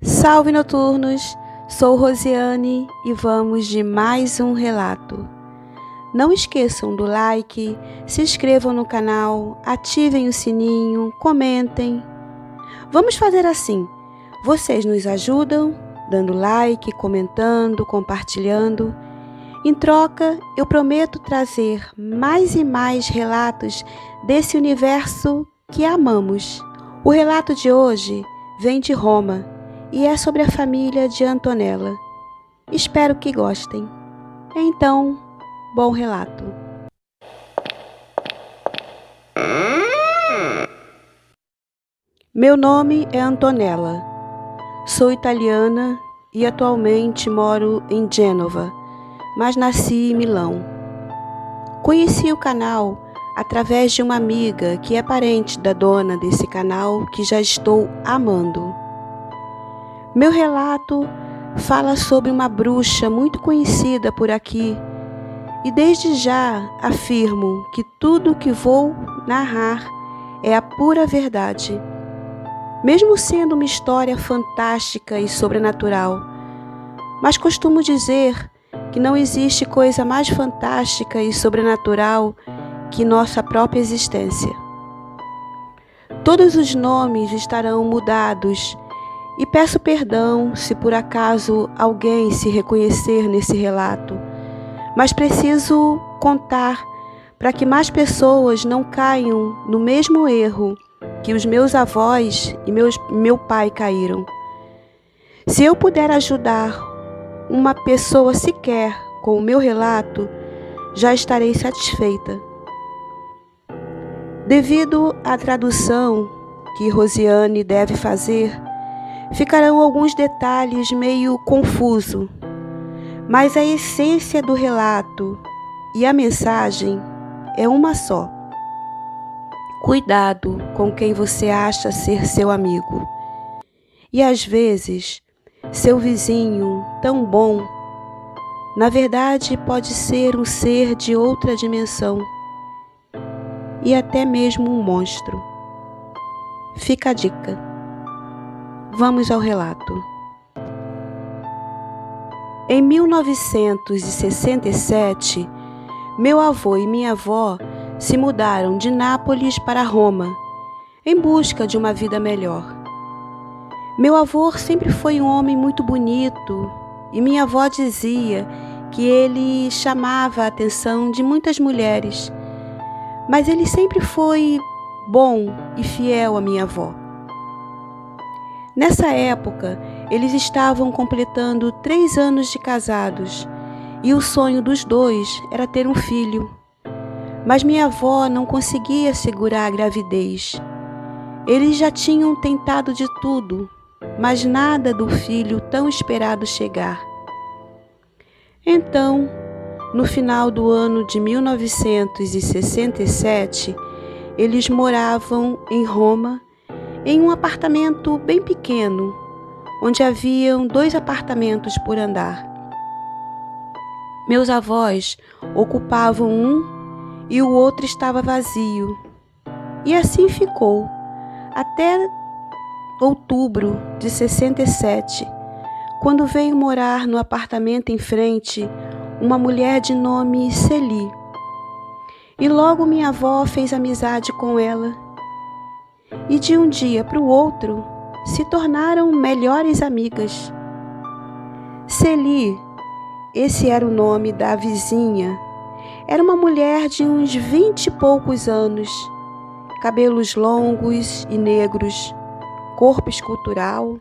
Salve noturnos, sou Rosiane e vamos de mais um relato. Não esqueçam do like, se inscrevam no canal, ativem o sininho, comentem. Vamos fazer assim, vocês nos ajudam dando like, comentando, compartilhando. Em troca, eu prometo trazer mais e mais relatos desse universo que amamos. O relato de hoje vem de Roma e é sobre a família de Antonella. Espero que gostem. Então, bom relato. Meu nome é Antonella. Sou italiana e atualmente moro em Gênova, mas nasci em Milão. Conheci o canal através de uma amiga que é parente da dona desse canal que já estou amando. Meu relato fala sobre uma bruxa muito conhecida por aqui e desde já afirmo que tudo o que vou narrar é a pura verdade, mesmo sendo uma história fantástica e sobrenatural. Mas costumo dizer que não existe coisa mais fantástica e sobrenatural que nossa própria existência. Todos os nomes estarão mudados e peço perdão se por acaso alguém se reconhecer nesse relato, mas preciso contar para que mais pessoas não caiam no mesmo erro que os meus avós e meu pai caíram. Se eu puder ajudar uma pessoa sequer com o meu relato, já estarei satisfeita. Devido à tradução que Rosiane deve fazer, ficarão alguns detalhes meio confuso, mas a essência do relato e a mensagem é uma só. Cuidado com quem você acha ser seu amigo. E às vezes, seu vizinho tão bom, na verdade pode ser um ser de outra dimensão e até mesmo um monstro. Fica a dica. Vamos ao relato. Em 1967, meu avô e minha avó se mudaram de Nápoles para Roma, em busca de uma vida melhor. Meu avô sempre foi um homem muito bonito e minha avó dizia que ele chamava a atenção de muitas mulheres, mas ele sempre foi bom e fiel à minha avó. Nessa época, eles estavam completando 3 anos de casados e o sonho dos dois era ter um filho. Mas minha avó não conseguia segurar a gravidez. Eles já tinham tentado de tudo, mas nada do filho tão esperado chegar. Então, no final do ano de 1967, eles moravam em Roma, em um apartamento bem pequeno, onde haviam 2 apartamentos por andar. Meus avós ocupavam um e o outro estava vazio. E assim ficou, até outubro de 67, quando veio morar no apartamento em frente uma mulher de nome Celi. E logo minha avó fez amizade com ela. E de um dia para o outro, se tornaram melhores amigas. Celi, esse era o nome da vizinha, era uma mulher de uns 20 e poucos anos, cabelos longos e negros, corpo escultural,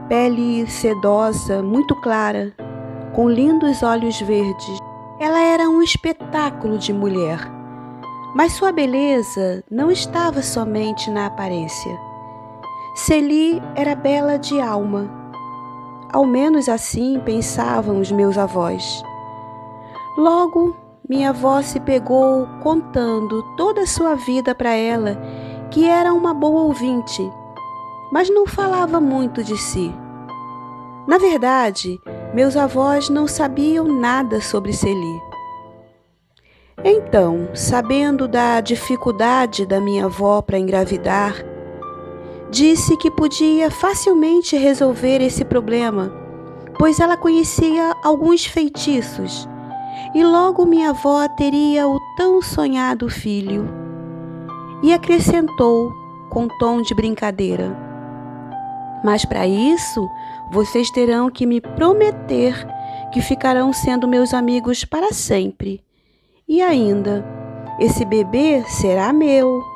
pele sedosa, muito clara, com lindos olhos verdes. Ela era um espetáculo de mulher, mas sua beleza não estava somente na aparência. Celi era bela de alma. Ao menos assim pensavam os meus avós. Logo, minha avó se pegou contando toda a sua vida para ela, que era uma boa ouvinte, mas não falava muito de si. Na verdade, meus avós não sabiam nada sobre Celi. Então, sabendo da dificuldade da minha avó para engravidar, Disse que podia facilmente resolver esse problema, pois ela conhecia alguns feitiços, e logo minha avó teria o tão sonhado filho. E acrescentou com tom de brincadeira: mas para isso, vocês terão que me prometer que ficarão sendo meus amigos para sempre. E ainda, esse bebê será meu.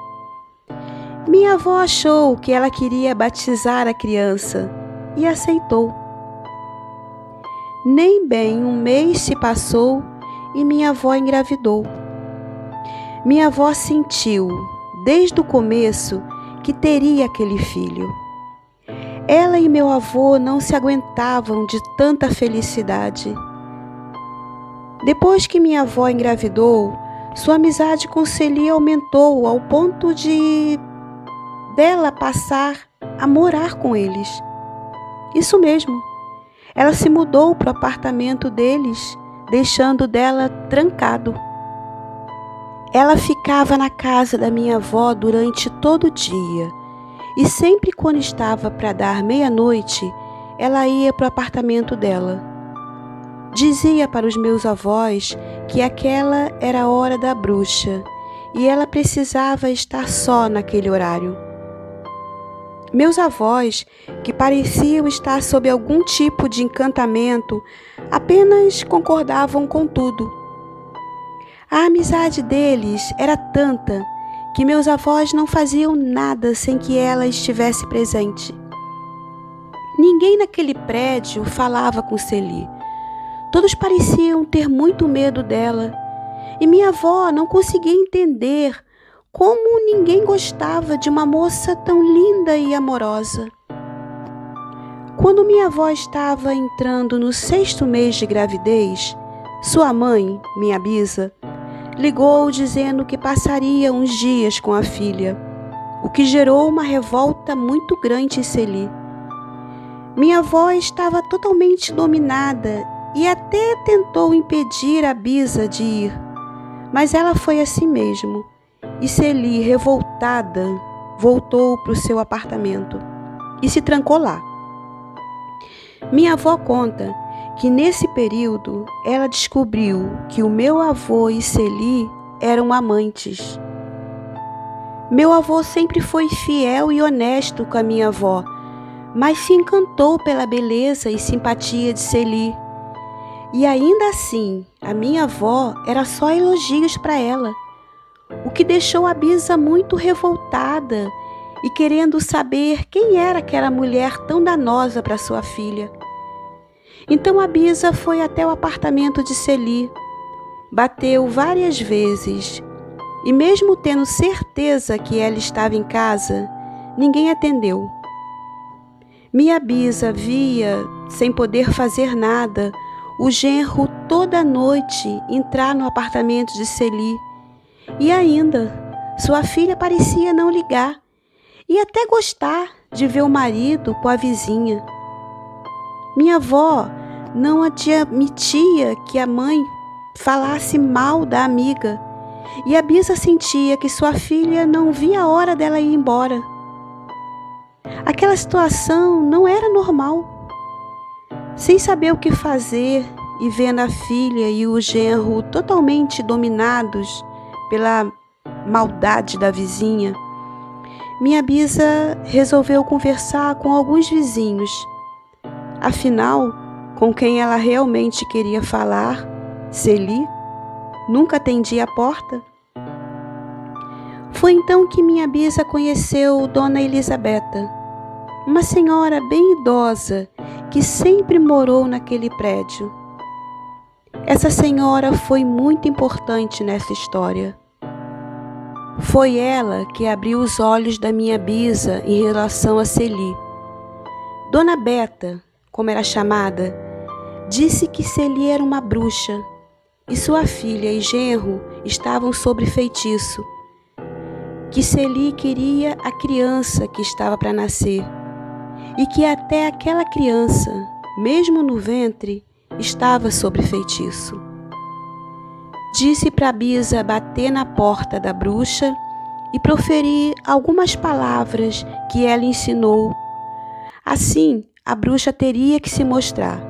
Minha avó achou que ela queria batizar a criança e aceitou. Nem bem um mês se passou e minha avó engravidou. Minha avó sentiu, desde o começo, que teria aquele filho. Ela e meu avô não se aguentavam de tanta felicidade. Depois que minha avó engravidou, sua amizade com Celi aumentou ao ponto de dela passar a morar com eles. Isso mesmo, ela se mudou para o apartamento deles, deixando dela trancado. Ela ficava na casa da minha avó durante todo o dia, e sempre quando estava para dar meia-noite, ela ia para o apartamento dela. Dizia para os meus avós que aquela era a hora da bruxa e ela precisava estar só naquele horário. Meus avós, que pareciam estar sob algum tipo de encantamento, apenas concordavam com tudo. A amizade deles era tanta que meus avós não faziam nada sem que ela estivesse presente. Ninguém naquele prédio falava com Celi. Todos pareciam ter muito medo dela, e minha avó não conseguia entender como ninguém gostava de uma moça tão linda e amorosa. Quando minha avó estava entrando no 6º mês de gravidez, sua mãe, minha bisa, ligou dizendo que passaria uns dias com a filha, o que gerou uma revolta muito grande em Celi. Minha avó estava totalmente dominada e até tentou impedir a bisa de ir, mas ela foi assim mesmo, e Celi, revoltada, voltou para o seu apartamento e se trancou lá. Minha avó conta que nesse período ela descobriu que o meu avô e Celi eram amantes. Meu avô sempre foi fiel e honesto com a minha avó, mas se encantou pela beleza e simpatia de Celi. E ainda assim, a minha avó era só elogios para ela, o que deixou a bisa muito revoltada e querendo saber quem era aquela mulher tão danosa para sua filha. Então a bisa foi até o apartamento de Celi, bateu várias vezes e mesmo tendo certeza que ela estava em casa, ninguém atendeu. Minha bisa via, sem poder fazer nada, o genro toda noite entrar no apartamento de Celi. E ainda, sua filha parecia não ligar e até gostar de ver o marido com a vizinha. Minha avó não admitia que a mãe falasse mal da amiga e a bisa sentia que sua filha não via a hora dela ir embora. Aquela situação não era normal. Sem saber o que fazer e vendo a filha e o genro totalmente dominados pela maldade da vizinha, minha bisa resolveu conversar com alguns vizinhos. Afinal, com quem ela realmente queria falar, Celi, nunca atendia a porta. Foi então que minha bisa conheceu Dona Elisabetta, uma senhora bem idosa que sempre morou naquele prédio. Essa senhora foi muito importante nessa história. Foi ela que abriu os olhos da minha bisa em relação a Celi. Dona Beta, como era chamada, disse que Celi era uma bruxa e sua filha e genro estavam sob feitiço, que Celi queria a criança que estava para nascer e que até aquela criança, mesmo no ventre, estava sob feitiço. Disse para a bisa bater na porta da bruxa e proferi algumas palavras que ela ensinou. Assim, a bruxa teria que se mostrar.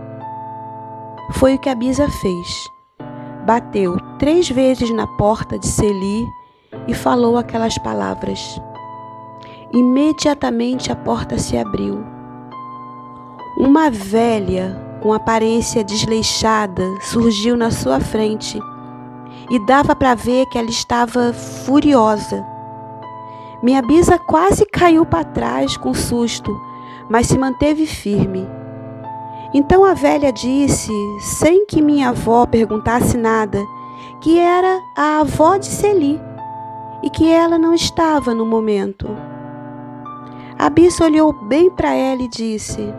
Foi o que Abisa fez. Bateu 3 vezes na porta de Celi e falou aquelas palavras. Imediatamente a porta se abriu. Uma velha com aparência desleixada surgiu na sua frente e dava para ver que ela estava furiosa. Minha bisa quase caiu para trás com susto, mas se manteve firme. Então a velha disse, sem que minha avó perguntasse nada, que era a avó de Celi e que ela não estava no momento. A bisa olhou bem para ela e disse: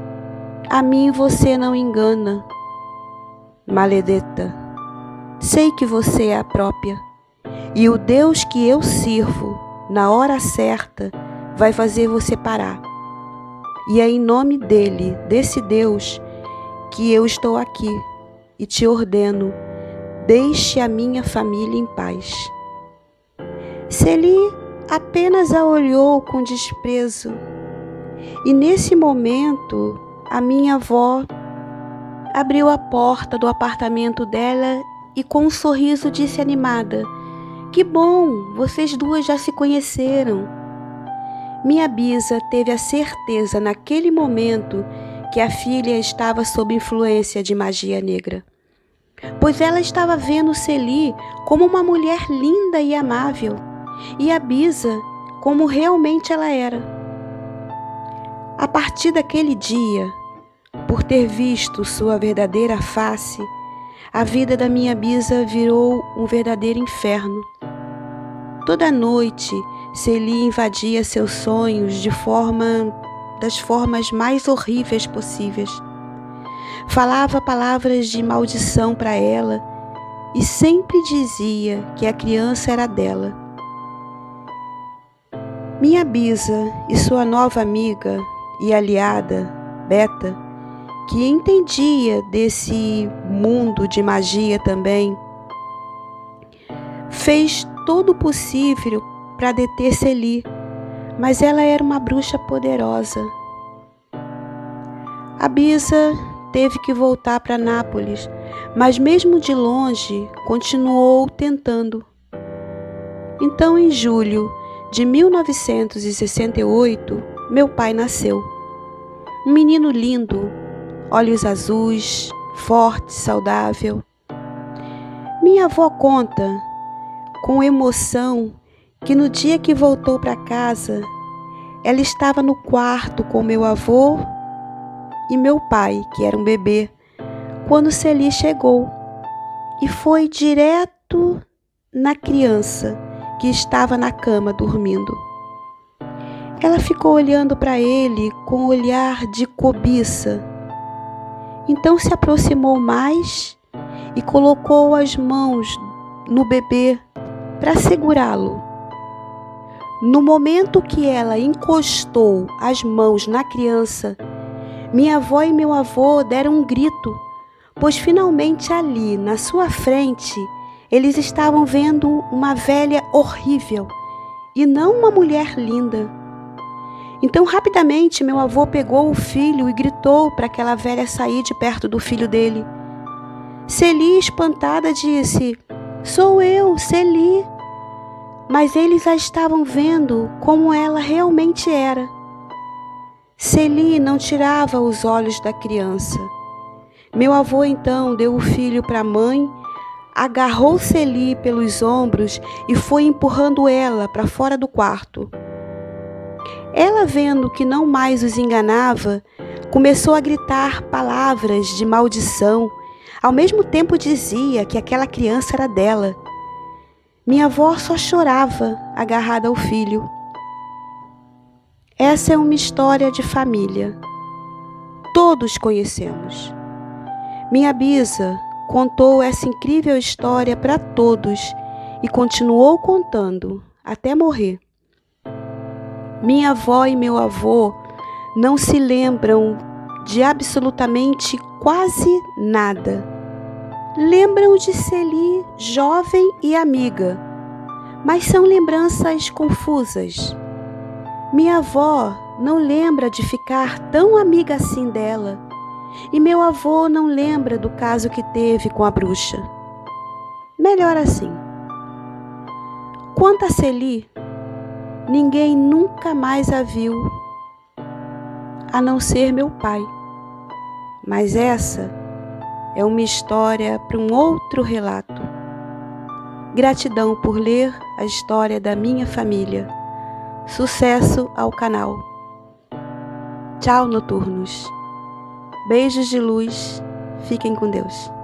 "A mim você não engana, maledeta. Sei que você é a própria, e o Deus que eu sirvo, na hora certa, vai fazer você parar. E é em nome dele, desse Deus, que eu estou aqui e te ordeno, deixe a minha família em paz." Celi apenas a olhou com desprezo. E nesse momento, a minha avó abriu a porta do apartamento dela e com um sorriso disse animada: "Que bom, vocês duas já se conheceram." Minha bisa teve a certeza naquele momento que a filha estava sob influência de magia negra, pois ela estava vendo Celi como uma mulher linda e amável, e a bisa como realmente ela era. A partir daquele dia, por ter visto sua verdadeira face, a vida da minha bisa virou um verdadeiro inferno. Toda noite, Celi invadia seus sonhos das formas mais horríveis possíveis. Falava palavras de maldição para ela e sempre dizia que a criança era dela. Minha bisa e sua nova amiga e aliada, Beta, que entendia desse mundo de magia também, fez todo o possível para deter Celi, mas ela era uma bruxa poderosa. A bisa teve que voltar para Nápoles, mas mesmo de longe continuou tentando. Então, em julho de 1968, meu pai nasceu. Um menino lindo, olhos azuis, forte, saudável. Minha avó conta, com emoção, que no dia que voltou para casa, ela estava no quarto com meu avô e meu pai, que era um bebê, quando Celi chegou, e foi direto na criança que estava na cama dormindo. Ela ficou olhando para ele com um olhar de cobiça. Então se aproximou mais e colocou as mãos no bebê para segurá-lo. No momento que ela encostou as mãos na criança, minha avó e meu avô deram um grito, pois finalmente ali, na sua frente, eles estavam vendo uma velha horrível e não uma mulher linda. Então, rapidamente, meu avô pegou o filho e gritou para aquela velha sair de perto do filho dele. Celi, espantada, disse: "Sou eu, Celi." Mas eles a estavam vendo como ela realmente era. Celi não tirava os olhos da criança. Meu avô então deu o filho para a mãe, agarrou Celi pelos ombros e foi empurrando ela para fora do quarto. Ela, vendo que não mais os enganava, começou a gritar palavras de maldição. Ao mesmo tempo dizia que aquela criança era dela. Minha avó só chorava, agarrada ao filho. Essa é uma história de família. Todos conhecemos. Minha bisa contou essa incrível história para todos e continuou contando até morrer. Minha avó e meu avô não se lembram de absolutamente quase nada. Lembram de Celi, jovem e amiga, mas são lembranças confusas. Minha avó não lembra de ficar tão amiga assim dela, e meu avô não lembra do caso que teve com a bruxa. Melhor assim. Quanto a Celi, ninguém nunca mais a viu, a não ser meu pai. Mas essa é uma história para um outro relato. Gratidão por ler a história da minha família. Sucesso ao canal. Tchau, noturnos. Beijos de luz. Fiquem com Deus.